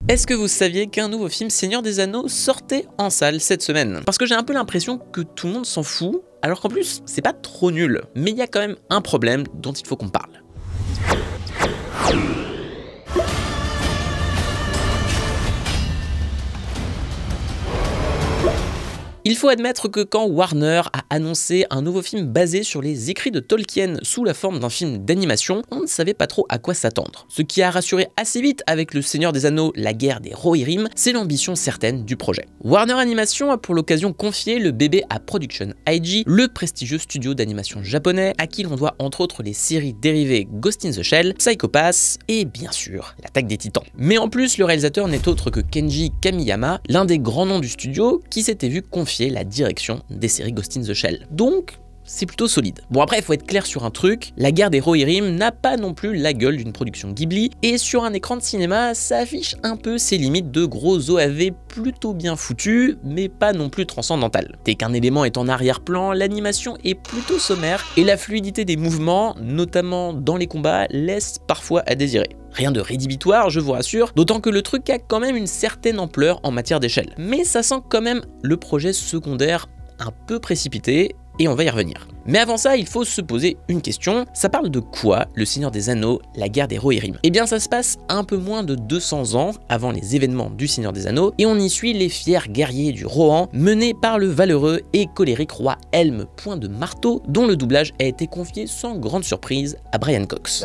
Est-ce que vous saviez qu'un nouveau film Seigneur des Anneaux sortait en salle cette semaine? Parce que j'ai un peu l'impression que tout le monde s'en fout, alors qu'en plus, c'est pas trop nul. Mais il y a quand même un problème dont il faut qu'on parle. Il faut admettre que quand Warner a annoncé un nouveau film basé sur les écrits de Tolkien sous la forme d'un film d'animation, on ne savait pas trop à quoi s'attendre. Ce qui a rassuré assez vite avec Le Seigneur des Anneaux, la guerre des Rohirrim, c'est l'ambition certaine du projet. Warner Animation a pour l'occasion confié le bébé à Production IG, le prestigieux studio d'animation japonais à qui l'on doit entre autres les séries dérivées Ghost in the Shell, Psycho Pass et bien sûr l'Attaque des Titans. Mais en plus, le réalisateur n'est autre que Kenji Kamiyama, l'un des grands noms du studio qui s'était vu confier la direction des séries Ghost in the Shell. Donc, c'est plutôt solide. Bon après, il faut être clair sur un truc, la guerre des Rohirrim n'a pas non plus la gueule d'une production Ghibli, et sur un écran de cinéma, ça affiche un peu ses limites de gros OAV plutôt bien foutus, mais pas non plus transcendantal. Dès qu'un élément est en arrière-plan, l'animation est plutôt sommaire, et la fluidité des mouvements, notamment dans les combats, laisse parfois à désirer. Rien de rédhibitoire, je vous rassure, d'autant que le truc a quand même une certaine ampleur en matière d'échelle. Mais ça sent quand même le projet secondaire un peu précipité, et on va y revenir. Mais avant ça, il faut se poser une question. Ça parle de quoi, Le Seigneur des Anneaux, la guerre des Rohirrim? Eh bien, ça se passe un peu moins de 200 ans avant les événements du Seigneur des Anneaux, et on y suit les fiers guerriers du Rohan, menés par le valeureux et colérique roi Helm Point de Marteau, dont le doublage a été confié sans grande surprise à Brian Cox.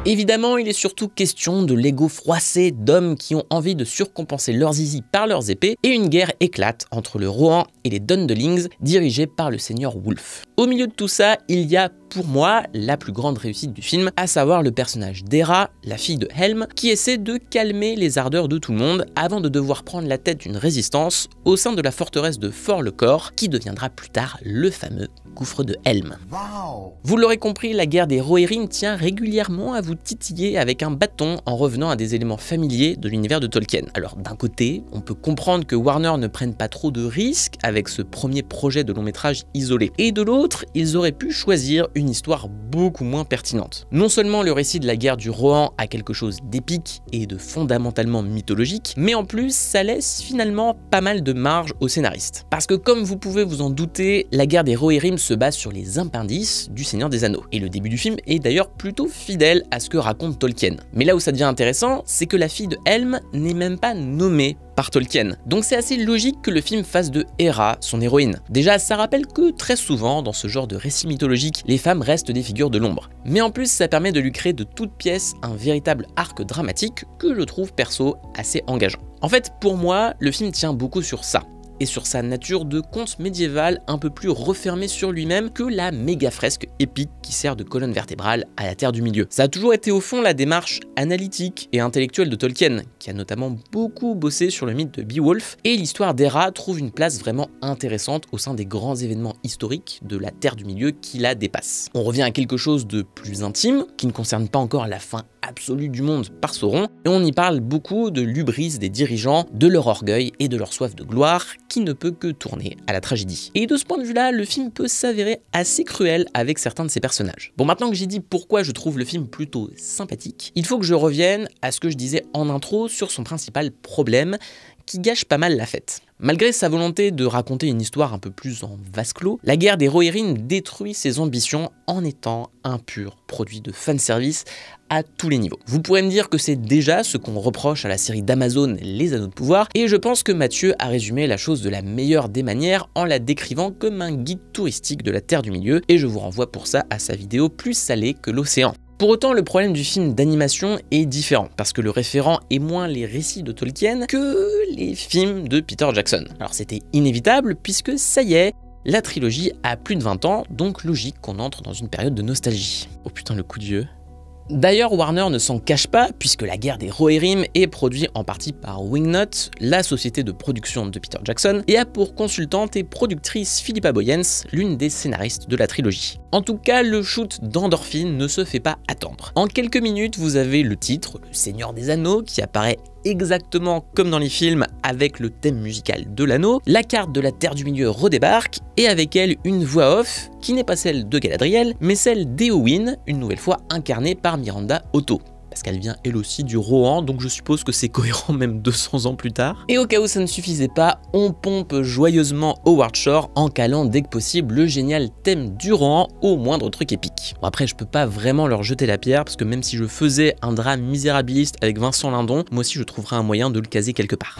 Évidemment, il est surtout question de l'ego froissé d'hommes qui ont envie de surcompenser leurs zizi par leurs épées, et une guerre éclate entre le Rohan et les Dundelings, dirigés par le seigneur Wulf. Au milieu de tout ça, il y a pour moi la plus grande réussite du film, à savoir le personnage d'Hera, la fille de Helm, qui essaie de calmer les ardeurs de tout le monde avant de devoir prendre la tête d'une résistance au sein de la forteresse de Fort-le-Corps, qui deviendra plus tard le fameux gouffre de Helm. Wow. Vous l'aurez compris, la guerre des Rohirrim tient régulièrement à vous titiller avec un bâton en revenant à des éléments familiers de l'univers de Tolkien. Alors d'un côté, on peut comprendre que Warner ne prenne pas trop de risques avec ce premier projet de long métrage isolé, et de l'autre, ils auraient pu choisir une histoire beaucoup moins pertinente. Non seulement le récit de la guerre du Rohan a quelque chose d'épique et de fondamentalement mythologique, mais en plus ça laisse finalement pas mal de marge aux scénaristes. Parce que comme vous pouvez vous en douter, la guerre des Rohirrim se base sur les appendices du Seigneur des Anneaux. Et le début du film est d'ailleurs plutôt fidèle à ce que raconte Tolkien. Mais là où ça devient intéressant, c'est que la fille de Helm n'est même pas nommée par Tolkien. Donc c'est assez logique que le film fasse de Hera son héroïne. Déjà, ça rappelle que très souvent, dans ce genre de récit mythologique, les femmes restent des figures de l'ombre. Mais en plus, ça permet de lui créer de toutes pièces un véritable arc dramatique que je trouve perso assez engageant. En fait, pour moi, le film tient beaucoup sur ça, et sur sa nature de conte médiéval un peu plus refermé sur lui-même que la méga fresque épique qui sert de colonne vertébrale à la Terre du Milieu. Ça a toujours été au fond la démarche analytique et intellectuelle de Tolkien, qui a notamment beaucoup bossé sur le mythe de Beowulf, et l'histoire d'Hera trouve une place vraiment intéressante au sein des grands événements historiques de la Terre du Milieu qui la dépassent. On revient à quelque chose de plus intime, qui ne concerne pas encore la fin absolue du monde par Sauron, et on y parle beaucoup de l'hubris des dirigeants, de leur orgueil et de leur soif de gloire, qui ne peut que tourner à la tragédie. Et de ce point de vue-là, le film peut s'avérer assez cruel avec certains de ses personnages. Bon, maintenant que j'ai dit pourquoi je trouve le film plutôt sympathique, il faut que je revienne à ce que je disais en intro sur son principal problème, qui gâche pas mal la fête. Malgré sa volonté de raconter une histoire un peu plus en vase clos, la guerre des Rohirrim détruit ses ambitions en étant un pur produit de fanservice à tous les niveaux. Vous pourrez me dire que c'est déjà ce qu'on reproche à la série d'Amazon Les Anneaux de Pouvoir, et je pense que Mathieu a résumé la chose de la meilleure des manières en la décrivant comme un guide touristique de la Terre du Milieu, et je vous renvoie pour ça à sa vidéo Plus salée que l'océan. Pour autant, le problème du film d'animation est différent, parce que le référent est moins les récits de Tolkien que les films de Peter Jackson. Alors c'était inévitable, puisque ça y est, la trilogie a plus de 20 ans, donc logique qu'on entre dans une période de nostalgie. Oh putain, le coup de vieux. D'ailleurs, Warner ne s'en cache pas, puisque la guerre des Rohirrim est produite en partie par Wingnut, la société de production de Peter Jackson, et a pour consultante et productrice Philippa Boyens, l'une des scénaristes de la trilogie. En tout cas, le shoot d'endorphine ne se fait pas attendre. En quelques minutes, vous avez le titre, Le Seigneur des Anneaux, qui apparaît exactement comme dans les films avec le thème musical de l'anneau, la carte de la Terre du Milieu redébarque, et avec elle une voix off qui n'est pas celle de Galadriel, mais celle d'Éowyn, une nouvelle fois incarnée par Miranda Otto. parce qu'elle vient elle aussi du Rohan, donc je suppose que c'est cohérent même 200 ans plus tard. Et au cas où ça ne suffisait pas, on pompe joyeusement Howard Shore en calant dès que possible le génial thème du Rohan au moindre truc épique. Bon après je peux pas vraiment leur jeter la pierre, parce que même si je faisais un drame misérabiliste avec Vincent Lindon, moi aussi je trouverais un moyen de le caser quelque part.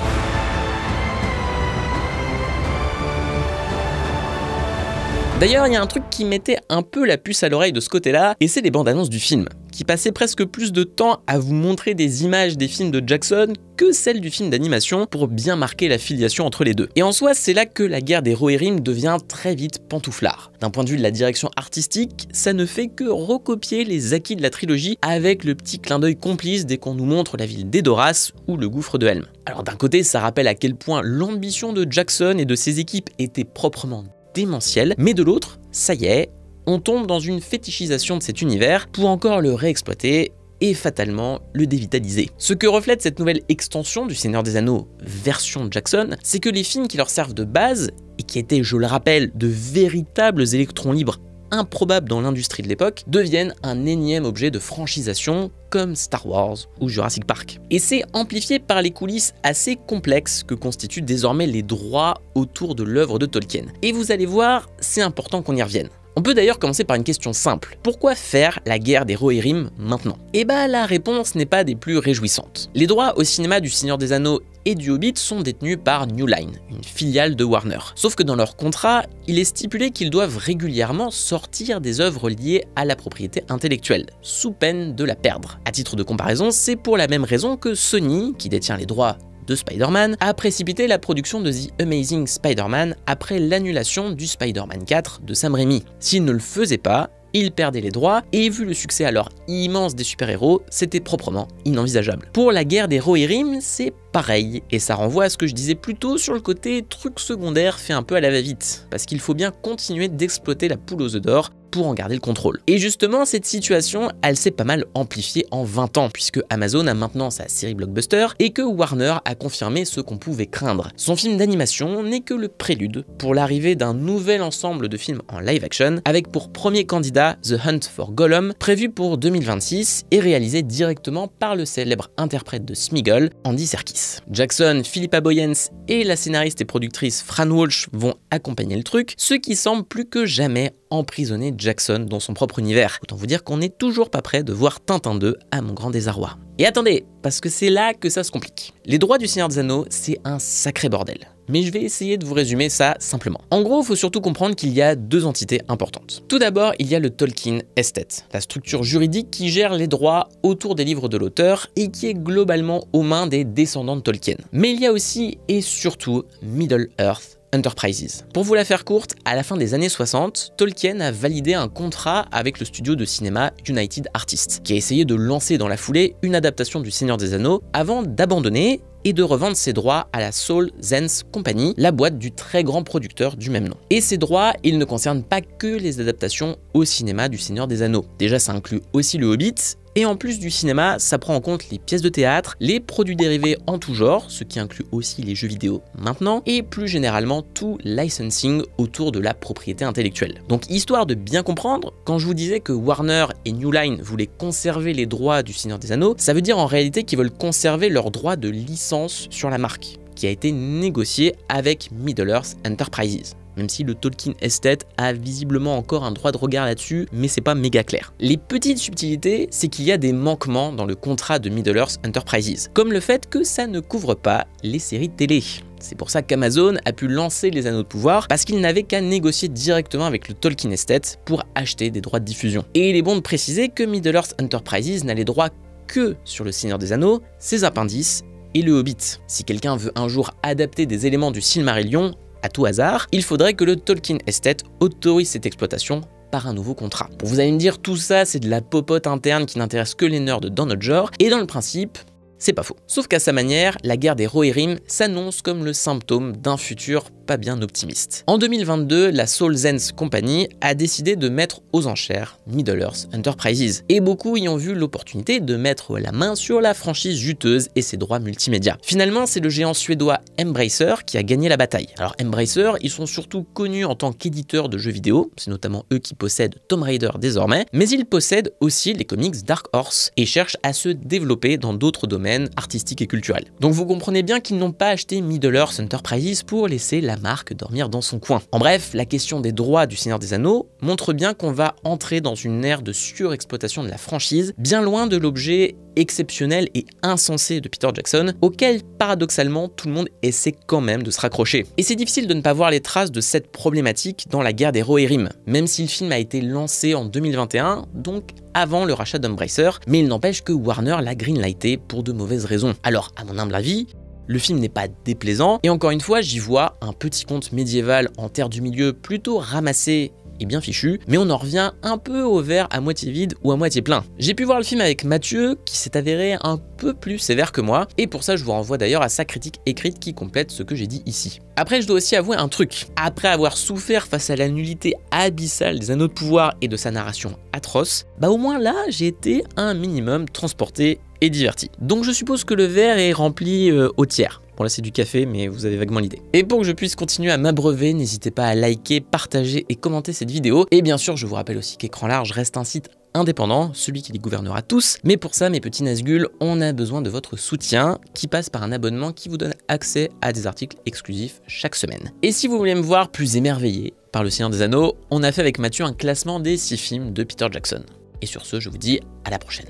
D'ailleurs, il y a un truc qui mettait un peu la puce à l'oreille de ce côté-là, et c'est les bandes annonces du film, qui passaient presque plus de temps à vous montrer des images des films de Jackson que celles du film d'animation pour bien marquer la filiation entre les deux. Et en soi, c'est là que la guerre des Rohirrim devient très vite pantouflard. D'un point de vue de la direction artistique, ça ne fait que recopier les acquis de la trilogie avec le petit clin d'œil complice dès qu'on nous montre la ville d'Edoras ou le gouffre de Helm. Alors d'un côté, ça rappelle à quel point l'ambition de Jackson et de ses équipes était proprement démentiel, mais de l'autre, ça y est, on tombe dans une fétichisation de cet univers pour encore le réexploiter et fatalement le dévitaliser. Ce que reflète cette nouvelle extension du Seigneur des Anneaux version Jackson, c'est que les films qui leur servent de base, et qui étaient, je le rappelle, de véritables électrons libres improbables dans l'industrie de l'époque, deviennent un énième objet de franchisation comme Star Wars ou Jurassic Park. Et c'est amplifié par les coulisses assez complexes que constituent désormais les droits autour de l'œuvre de Tolkien. Et vous allez voir, c'est important qu'on y revienne. On peut d'ailleurs commencer par une question simple. Pourquoi faire la guerre des Rohirrim maintenant? Et bah la réponse n'est pas des plus réjouissantes. Les droits au cinéma du Seigneur des Anneaux et du Hobbit sont détenus par New Line, une filiale de Warner. Sauf que dans leur contrat, il est stipulé qu'ils doivent régulièrement sortir des œuvres liées à la propriété intellectuelle, sous peine de la perdre. À titre de comparaison, c'est pour la même raison que Sony, qui détient les droits de Spider-Man, a précipité la production de The Amazing Spider-Man après l'annulation du Spider-Man 4 de Sam Raimi. S'il ne le faisait pas, ils perdaient les droits, et vu le succès alors immense des super-héros, c'était proprement inenvisageable. Pour la guerre des Rohirrim, c'est pareil, et ça renvoie à ce que je disais plus tôt sur le côté truc secondaire fait un peu à la va-vite, parce qu'il faut bien continuer d'exploiter la poule aux œufs d'or pour en garder le contrôle. Et justement, cette situation, elle s'est pas mal amplifiée en 20 ans, puisque Amazon a maintenant sa série blockbuster et que Warner a confirmé ce qu'on pouvait craindre. Son film d'animation n'est que le prélude pour l'arrivée d'un nouvel ensemble de films en live action, avec pour premier candidat The Hunt for Gollum, prévu pour 2026 et réalisé directement par le célèbre interprète de Sméagol, Andy Serkis. Jackson, Philippa Boyens et la scénariste et productrice Fran Walsh vont accompagner le truc, ce qui semble plus que jamais emprisonner Jackson dans son propre univers. Autant vous dire qu'on n'est toujours pas prêt de voir Tintin 2 à mon grand désarroi. Et attendez, parce que c'est là que ça se complique. Les droits du Seigneur des Anneaux, c'est un sacré bordel. Mais je vais essayer de vous résumer ça simplement. En gros, il faut surtout comprendre qu'il y a deux entités importantes. Tout d'abord, il y a le Tolkien Estate, la structure juridique qui gère les droits autour des livres de l'auteur et qui est globalement aux mains des descendants de Tolkien. Mais il y a aussi et surtout Middle-earth Enterprises. Pour vous la faire courte, à la fin des années 60, Tolkien a validé un contrat avec le studio de cinéma United Artists, qui a essayé de lancer dans la foulée une adaptation du Seigneur des Anneaux avant d'abandonner et de revendre ses droits à la Saul Zaentz Company, la boîte du très grand producteur du même nom. Et ces droits, ils ne concernent pas que les adaptations au cinéma du Seigneur des Anneaux. Déjà, ça inclut aussi le Hobbit, et en plus du cinéma, ça prend en compte les pièces de théâtre, les produits dérivés en tout genre, ce qui inclut aussi les jeux vidéo maintenant, et plus généralement tout licensing autour de la propriété intellectuelle. Donc histoire de bien comprendre, quand je vous disais que Warner et New Line voulaient conserver les droits du Seigneur des Anneaux, ça veut dire en réalité qu'ils veulent conserver leurs droits de licence sur la marque, qui a été négocié avec Middle-earth Enterprises. Même si le Tolkien Estate a visiblement encore un droit de regard là-dessus, mais c'est pas méga clair. Les petites subtilités, c'est qu'il y a des manquements dans le contrat de Middle-earth Enterprises, comme le fait que ça ne couvre pas les séries télé. C'est pour ça qu'Amazon a pu lancer les Anneaux de pouvoir, parce qu'il n'avait qu'à négocier directement avec le Tolkien Estate pour acheter des droits de diffusion. Et il est bon de préciser que Middle-earth Enterprises n'a les droits que sur le Seigneur des Anneaux, ses appendices et le Hobbit. Si quelqu'un veut un jour adapter des éléments du Silmarillion, à tout hasard, il faudrait que le Tolkien Estate autorise cette exploitation par un nouveau contrat. Bon, vous allez me dire, tout ça c'est de la popote interne qui n'intéresse que les nerds dans notre genre, et dans le principe, c'est pas faux. Sauf qu'à sa manière, la guerre des Rohirrim s'annonce comme le symptôme d'un futur pas bien optimiste. En 2022, la SoulZense Company a décidé de mettre aux enchères Middle-earth Enterprises, et beaucoup y ont vu l'opportunité de mettre la main sur la franchise juteuse et ses droits multimédia. Finalement, c'est le géant suédois Embracer qui a gagné la bataille. Alors Embracer, ils sont surtout connus en tant qu'éditeurs de jeux vidéo, c'est notamment eux qui possèdent Tomb Raider désormais, mais ils possèdent aussi les comics Dark Horse et cherchent à se développer dans d'autres domaines artistiques et culturels. Donc vous comprenez bien qu'ils n'ont pas acheté Middle-earth Enterprises pour laisser la marque dormir dans son coin. En bref, la question des droits du Seigneur des Anneaux montre bien qu'on va entrer dans une ère de surexploitation de la franchise, bien loin de l'objet exceptionnel et insensé de Peter Jackson, auquel paradoxalement tout le monde essaie quand même de se raccrocher. Et c'est difficile de ne pas voir les traces de cette problématique dans La Guerre des Rohirrim, même si le film a été lancé en 2021, donc avant le rachat d'Embracer, mais il n'empêche que Warner l'a greenlighté pour de mauvaises raisons. Alors, à mon humble avis, le film n'est pas déplaisant, et encore une fois, j'y vois un petit conte médiéval en terre du milieu plutôt ramassé et bien fichu, mais on en revient un peu au verre à moitié vide ou à moitié plein. J'ai pu voir le film avec Mathieu, qui s'est avéré un peu plus sévère que moi, et pour ça je vous renvoie d'ailleurs à sa critique écrite qui complète ce que j'ai dit ici. Après, je dois aussi avouer un truc. Après avoir souffert face à la nullité abyssale des Anneaux de Pouvoir et de sa narration atroce, au moins là, j'ai été un minimum transporté et diverti. Donc je suppose que le verre est rempli au tiers. Bon là c'est du café, mais vous avez vaguement l'idée. Et pour que je puisse continuer à m'abreuver, n'hésitez pas à liker, partager et commenter cette vidéo. Et bien sûr, je vous rappelle aussi qu'Écran Large reste un site indépendant, celui qui les gouvernera tous. Mais pour ça, mes petits Nazgûl, on a besoin de votre soutien, qui passe par un abonnement qui vous donne accès à des articles exclusifs chaque semaine. Et si vous voulez me voir plus émerveillé par Le Seigneur des Anneaux, on a fait avec Mathieu un classement des 6 films de Peter Jackson. Et sur ce, je vous dis à la prochaine.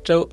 Ciao!